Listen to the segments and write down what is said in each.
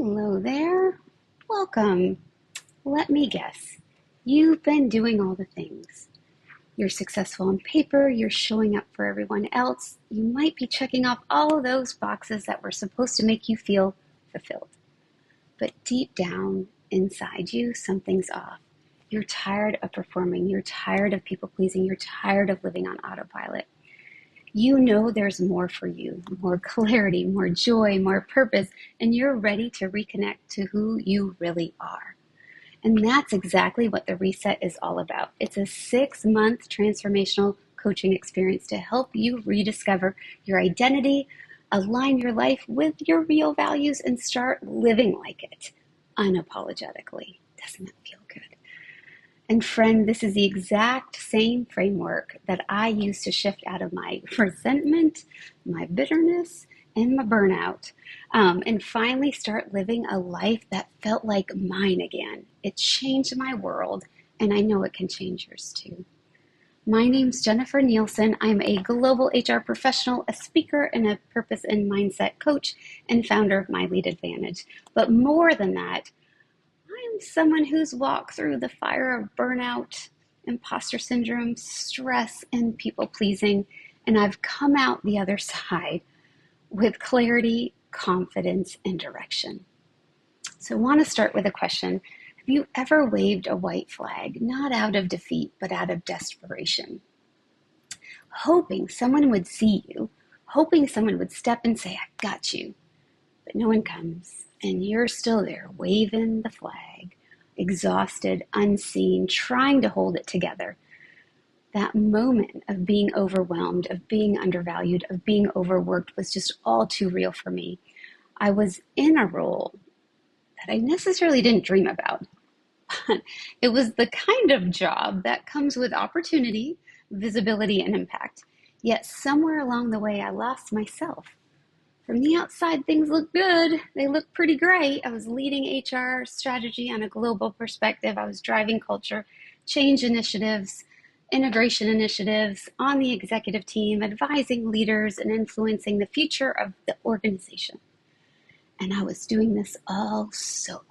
Hello there. Welcome. Let me guess. You've been doing all the things. You're successful on paper, you're showing up for everyone else. You might be checking off all of those boxes that were supposed to make you feel fulfilled. But deep down inside you, something's off. You're tired of performing, you're tired of people pleasing, you're tired of living on autopilot. You know there's more for you, more clarity, more joy, more purpose, and you're ready to reconnect to who you really are. And that's exactly what the Reset is all about. It's a 6-month transformational coaching experience to help you rediscover your identity, align your life with your real values, and start living like it unapologetically. Doesn't that feel good? And friend, this is the exact same framework that I use to shift out of my resentment, my bitterness, and my burnout, and finally start living a life that felt like mine again. It changed my world, and I know it can change yours too. My name's Jennifer Nielsen. I'm a global HR professional, a speaker, and a purpose and mindset coach, and founder of My Lead Advantage. But more than that, I'm someone who's walked through the fire of burnout, imposter syndrome, stress, and people pleasing, and I've come out the other side with clarity, confidence, and direction. So I want to start with a question. Have you ever waved a white flag, not out of defeat, but out of desperation? Hoping someone would see you, hoping someone would step and say, "I got you," but no one comes. And you're still there, waving the flag, exhausted, unseen, trying to hold it together. That moment of being overwhelmed, of being undervalued, of being overworked was just all too real for me. I was in a role that I necessarily didn't dream about. It was the kind of job that comes with opportunity, visibility, and impact. Yet somewhere along the way, I lost myself. From the outside, things look good. They look pretty great. I was leading HR strategy on a global perspective. I was driving culture, change initiatives, integration initiatives on the executive team, advising leaders and influencing the future of the organization. And I was doing this all solo.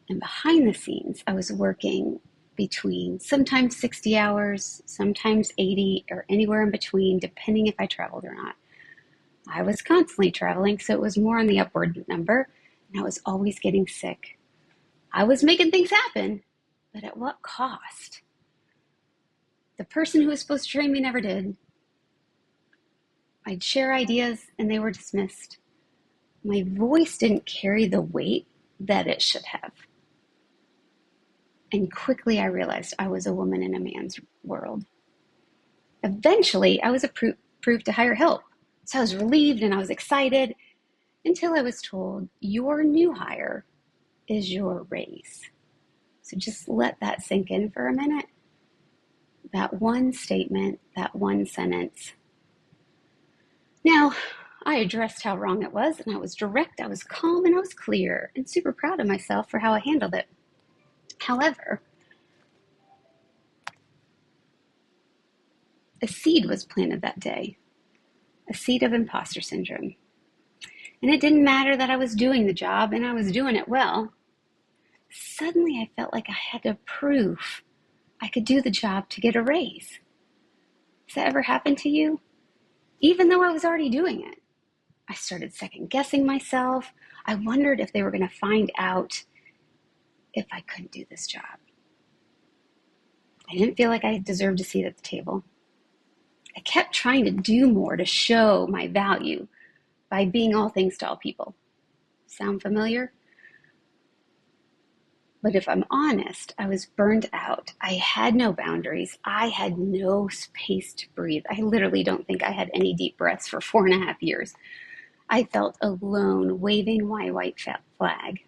And behind the scenes, I was working between sometimes 60 hours, sometimes 80, or anywhere in between, depending if I traveled or not. I was constantly traveling, so it was more on the upward number, and I was always getting sick. I was making things happen, but at what cost? The person who was supposed to train me never did. I'd share ideas, and they were dismissed. My voice didn't carry the weight that it should have. And quickly I realized I was a woman in a man's world. Eventually, I was approved to hire help. So I was relieved and I was excited until I was told, your new hire is your raise. So just let that sink in for a minute. That one statement, that one sentence. Now, I addressed how wrong it was, and I was direct, I was calm, and I was clear, and super proud of myself for how I handled it. However, a seed was planted that day, a seed of imposter syndrome. And it didn't matter that I was doing the job and I was doing it well. Suddenly I felt like I had to prove I could do the job to get a raise. Has that ever happened to you? Even though I was already doing it, I started second guessing myself. I wondered if they were going to find out if I couldn't do this job. I didn't feel like I deserved a seat at the table. I kept trying to do more to show my value by being all things to all people. Sound familiar? But if I'm honest, I was burned out. I had no boundaries. I had no space to breathe. I literally don't think I had any deep breaths for 4.5 years. I felt alone, waving my white flag,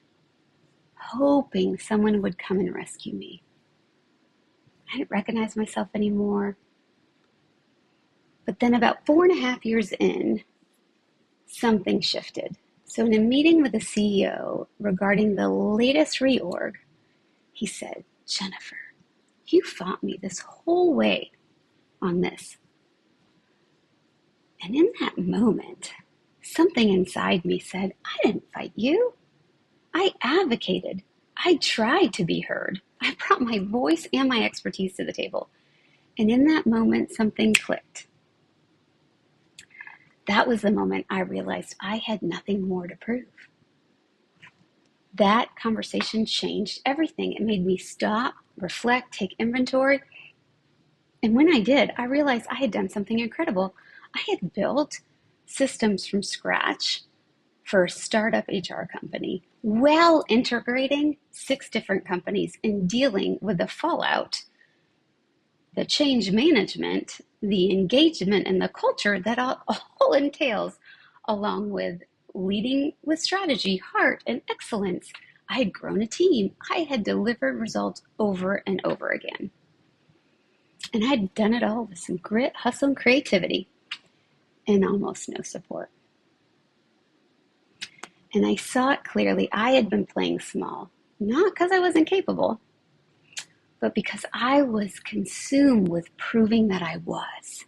hoping someone would come and rescue me. I didn't recognize myself anymore. But then about 4.5 years in, something shifted. So in a meeting with the CEO regarding the latest reorg, he said, "Jennifer, you fought me this whole way on this." And in that moment, Something inside me said, I didn't fight you. I advocated. I tried to be heard. I brought my voice and my expertise to the table. And in that moment, something clicked. That was the moment I realized I had nothing more to prove. That conversation changed everything. It made me stop, reflect, take inventory. And when I did, I realized I had done something incredible. I had built systems from scratch for a startup HR company, while integrating 6 different companies and dealing with the fallout, the change management, the engagement, and the culture that all entails, along with leading with strategy, heart, and excellence. I had grown a team. I had delivered results over and over again. And I had done it all with some grit, hustle, and creativity, and almost no support. And I saw it clearly. I had been playing small, not because I wasn't capable, but because I was consumed with proving that I was.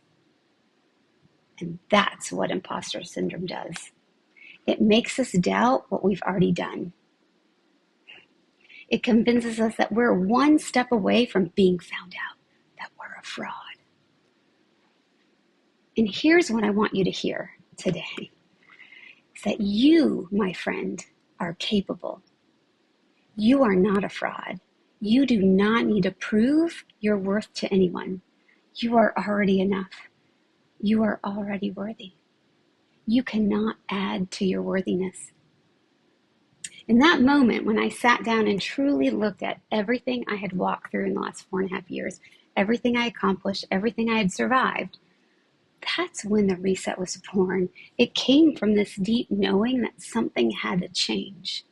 And that's what imposter syndrome does. It makes us doubt what we've already done. It convinces us that we're one step away from being found out, that we're a fraud. And here's what I want you to hear today, is that you, my friend, are capable. You are not a fraud. You do not need to prove your worth to anyone. You are already enough. You are already worthy. You cannot add to your worthiness. In that moment, when I sat down and truly looked at everything I had walked through in the last 4.5 years, everything I accomplished, everything I had survived, that's when the reset was born. It came from this deep knowing that something had to change,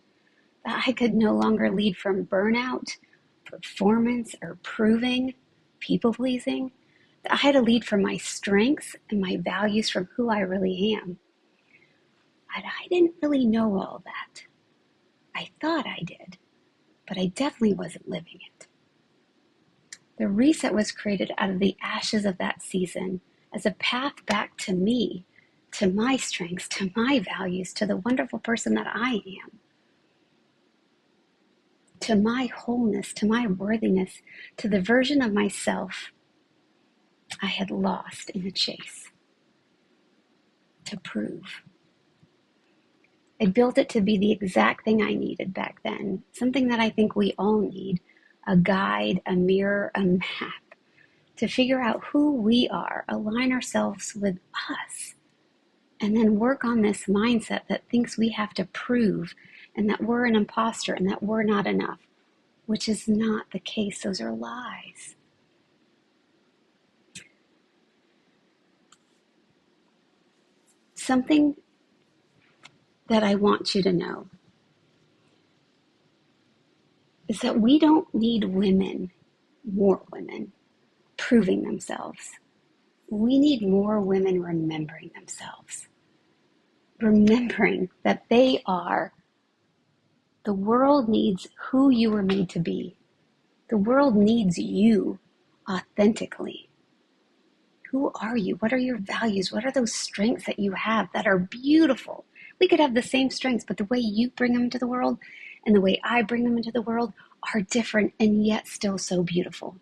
that I could no longer lead from burnout, performance, or proving, people-pleasing, that I had to lead from my strengths and my values, from who I really am. And I didn't really know all that. I thought I did, but I definitely wasn't living it. The reset was created out of the ashes of that season as a path back to me, to my strengths, to my values, to the wonderful person that I am, to my wholeness, to my worthiness, to the version of myself I had lost in the chase to prove. I built it to be the exact thing I needed back then, something that I think we all need, a guide, a mirror, a map, to figure out who we are, align ourselves with us, and then work on this mindset that thinks we have to prove and that we're an imposter and that we're not enough, which is not the case. Those are lies. Something that I want you to know is that we don't need women, more women, proving themselves. We need more women remembering themselves, remembering that they are. The world needs who you were made to be. The world needs you authentically. Who are you? What are your values? What are those strengths that you have that are beautiful? We could have the same strengths, but the way you bring them into the world and the way I bring them into the world are different and yet still so beautiful.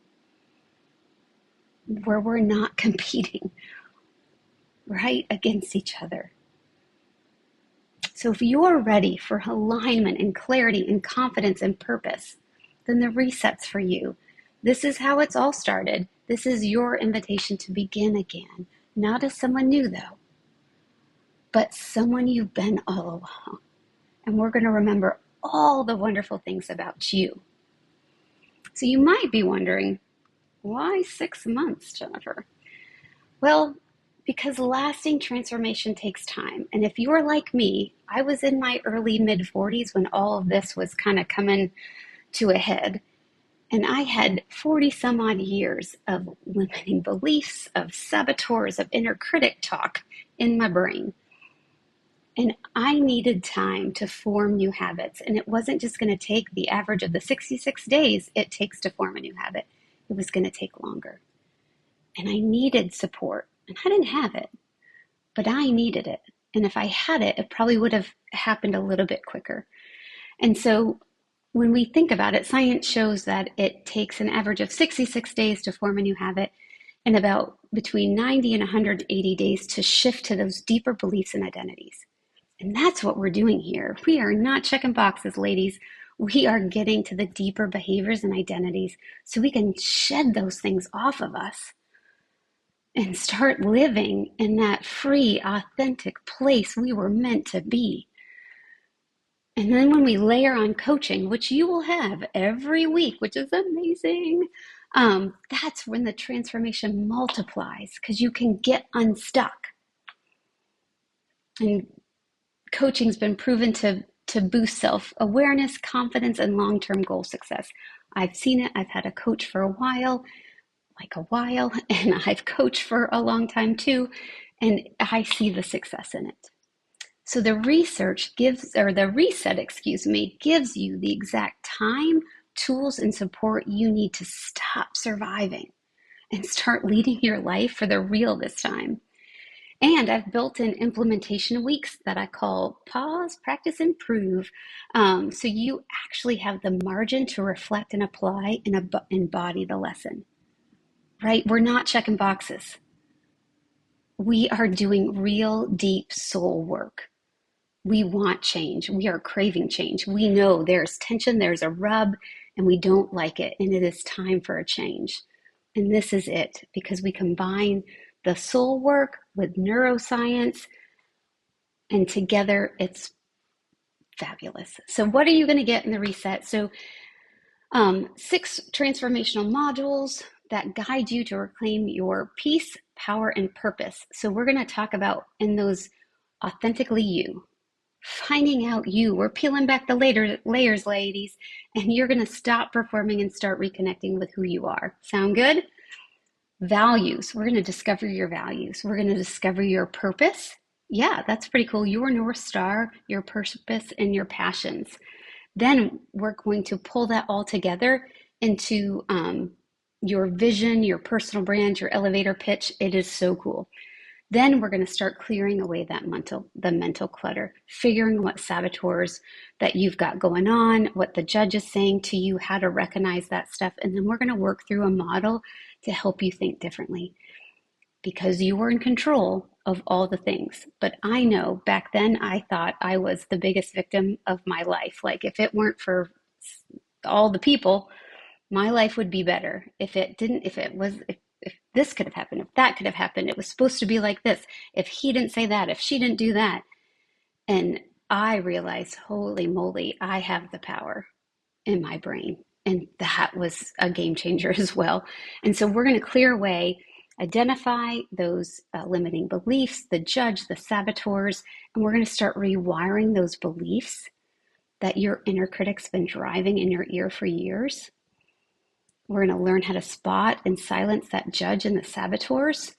Where we're not competing, right, against each other. So if you're ready for alignment and clarity and confidence and purpose, then the reset's for you. This is how it's all started. This is your invitation to begin again. Not as someone new, though, but someone you've been all along. And we're going to remember all the wonderful things about you. So you might be wondering, why 6 months, Jennifer? Well, because lasting transformation takes time. And if you're like me, I was in my early mid-40s when all of this was kind of coming to a head. And I had 40 some odd years of limiting beliefs, of saboteurs, of inner critic talk in my brain. And I needed time to form new habits. And it wasn't just going to take the average of the 66 days it takes to form a new habit. It was going to take longer. And I needed support. And I didn't have it, but I needed it. And if I had it, it probably would have happened a little bit quicker. And so when we think about it, science shows that it takes an average of 66 days to form a new habit and about between 90 and 180 days to shift to those deeper beliefs and identities. And that's what we're doing here. We are not checking boxes, ladies. We are getting to the deeper behaviors and identities so we can shed those things off of us and start living in that free, authentic place we were meant to be. And then when we layer on coaching, which you will have every week, which is amazing, that's when the transformation multiplies because you can get unstuck. And coaching's been proven to boost self-awareness, confidence, and long-term goal success. I've seen it. I've had a coach for a while, and I've coached for a long time too, and I see the success in it. So the reset, gives you the exact time, tools, and support you need to stop surviving and start leading your life for the real this time. And I've built in implementation weeks that I call pause, practice, improve. So you actually have the margin to reflect and apply and embody the lesson, right? We're not checking boxes. We are doing real deep soul work. We want change. We are craving change. We know there's tension, there's a rub, and we don't like it. And it is time for a change. And this is it because we combine the soul work with neuroscience, and together it's fabulous. So, what are you going to get in the reset? So, 6 transformational modules that guide you to reclaim your peace, power, and purpose. So, we're going to talk about in those authentically you. Finding out you. We're peeling back the layers, ladies, and you're going to stop performing and start reconnecting with who you are. Sound good? Values. We're going to discover your values. We're going to discover your purpose. Yeah, that's pretty cool. Your North Star, your purpose, and your passions. Then we're going to pull that all together into your vision, your personal brand, your elevator pitch. It is so cool. Then we're going to start clearing away the mental clutter, figuring what saboteurs that you've got going on, what the judge is saying to you, how to recognize that stuff. And then we're going to work through a model to help you think differently because you were in control of all the things. But I know back then I thought I was the biggest victim of my life. Like if it weren't for all the people, my life would be better. If this could have happened, if that could have happened, it was supposed to be like this. If he didn't say that, if she didn't do that. And I realized, holy moly, I have the power in my brain. And that was a game changer as well. And so we're going to clear away, identify those limiting beliefs, the judge, the saboteurs, and we're going to start rewiring those beliefs that your inner critic's been driving in your ear for years. We're going to learn how to spot and silence that judge and the saboteurs.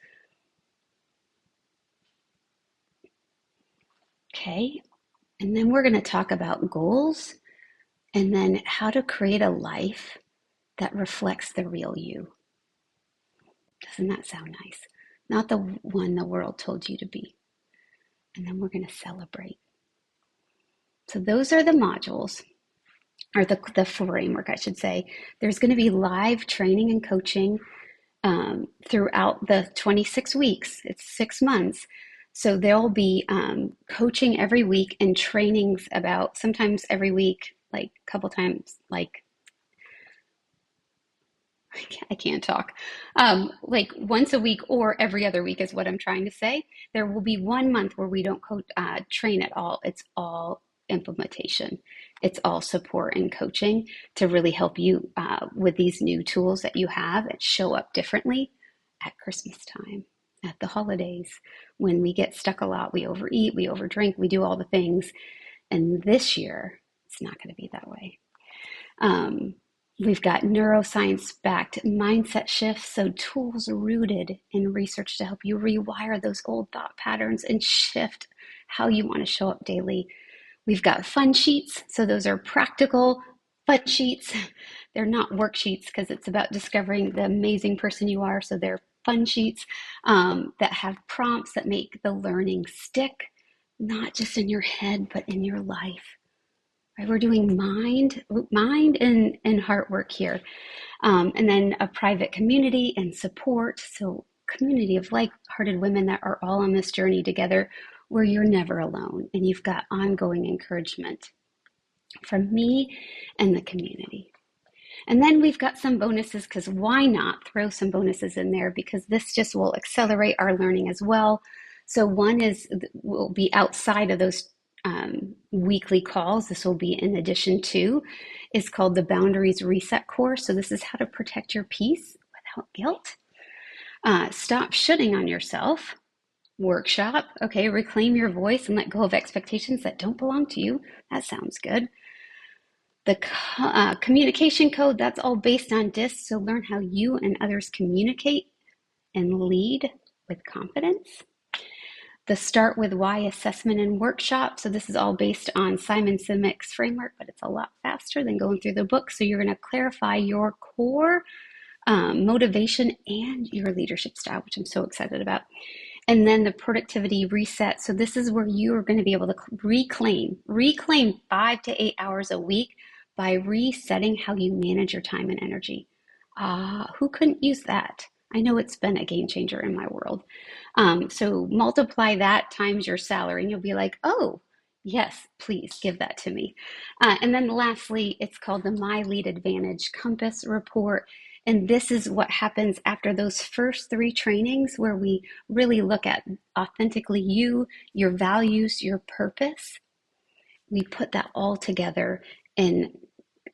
Okay. And then we're going to talk about goals and then how to create a life that reflects the real you. Doesn't that sound nice? Not the one the world told you to be. And then we're going to celebrate. So those are the modules, or the framework, I should say. There's going to be live training and coaching throughout the 26 weeks. It's 6 months. So there'll be coaching every week and trainings about sometimes every week, like a couple times, like I can't talk, like once a week or every other week is what I'm trying to say. There will be 1 month where we don't train at all. It's all implementation. It's all support and coaching to really help you with these new tools that you have and show up differently at Christmas time, at the holidays, when we get stuck a lot. We overeat, we overdrink, we do all the things. And this year, it's not going to be that way. We've got neuroscience-backed mindset shifts, so tools rooted in research to help you rewire those old thought patterns and shift how you want to show up daily. We've got fun sheets, so those are practical fun sheets. They're not worksheets because it's about discovering the amazing person you are, so they're fun sheets that have prompts that make the learning stick. not just in your head, but in your life. Right? We're doing mind and heart work here. And then a private community and support. So community of like-hearted women that are all on this journey together where you're never alone and you've got ongoing encouragement from me and the community. And then we've got some bonuses because why not throw some bonuses in there because this just will accelerate our learning as well. So one is will be outside of those weekly calls. This will be in addition to. It's called the Boundaries Reset course. So this is how to protect your peace without guilt. Stop shitting on yourself. Workshop. Okay, reclaim your voice and let go of expectations that don't belong to you. That sounds good. The communication code, that's all based on DISC, so learn how you and others communicate and lead with confidence. The Start With Why assessment and workshop, so this is all based on Simon Sinek's framework, but it's a lot faster than going through the book, so you're going to clarify your core motivation and your leadership style, which I'm so excited about. And then the productivity reset. So this is where you are going to be able to reclaim 5 to 8 hours a week by resetting how you manage your time and energy. Who couldn't use that? I know it's been a game changer in my world. So multiply that times your salary and you'll be like, oh, yes, please give that to me. And then lastly, it's called the My Lead Advantage Compass Report. And this is what happens after those first 3 trainings where we really look at authentically you, your values, your purpose. We put that all together in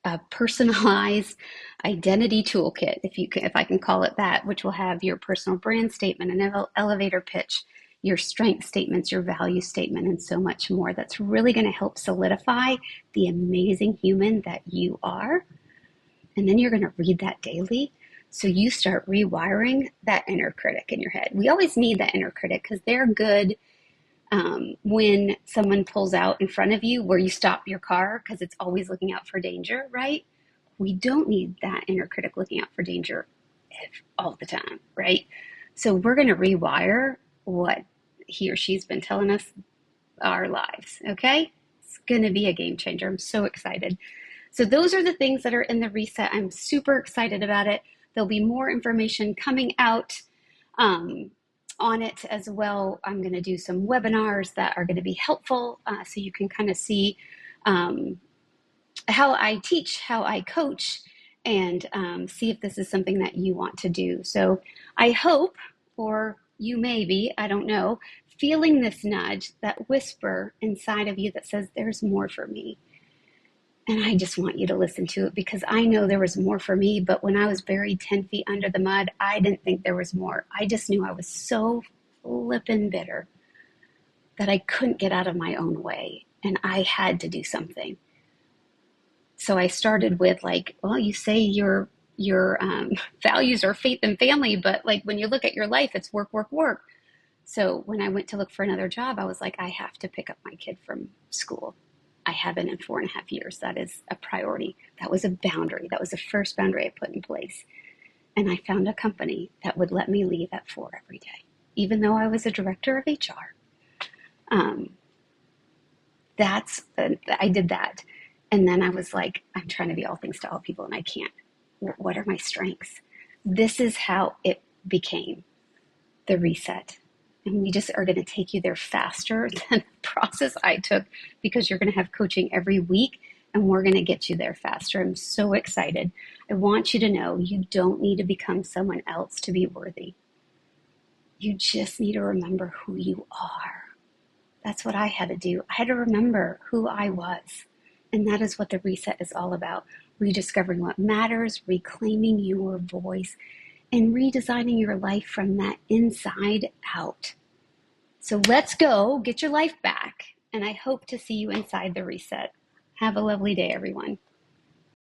a personalized identity toolkit, if I can call it that, which will have your personal brand statement, an elevator pitch, your strength statements, your value statement, and so much more. That's really going to help solidify the amazing human that you are. And then you're going to read that daily. So you start rewiring that inner critic in your head. We always need that inner critic because they're good when someone pulls out in front of you where you stop your car because it's always looking out for danger, right? We don't need that inner critic looking out for danger all the time, right? So we're going to rewire what he or she's been telling us our lives, okay? It's going to be a game changer. I'm so excited. So those are the things that are in the reset. I'm super excited about it. There'll be more information coming out on it as well. I'm going to do some webinars that are going to be helpful so you can kind of see how I teach, how I coach, and see if this is something that you want to do. So I hope, or you may be, I don't know, feeling this nudge, that whisper inside of you that says, there's more for me. And I just want you to listen to it because I know there was more for me. But when I was buried 10 feet under the mud, I didn't think there was more. I just knew I was so flippin' bitter that I couldn't get out of my own way. And I had to do something. So I started with like, well, you say your values are faith and family, but like when you look at your life, it's work, work, work. So when I went to look for another job, I was like, I have to pick up my kid from school. I haven't in 4.5 years. That is a priority. That was a boundary. That was the first boundary I put in place. And I found a company that would let me leave at 4 every day, even though I was a director of HR. I did that. And then I was like, I'm trying to be all things to all people and I can't. What are my strengths? This is how it became the reset. And we just are going to take you there faster than the process I took because you're going to have coaching every week and we're going to get you there faster. I'm so excited. I want you to know you don't need to become someone else to be worthy. You just need to remember who you are. That's what I had to do. I had to remember who I was. And that is what the reset is all about. Rediscovering what matters, reclaiming your voice, and redesigning your life from that inside out. So let's go get your life back. And I hope to see you inside the reset. Have a lovely day, everyone.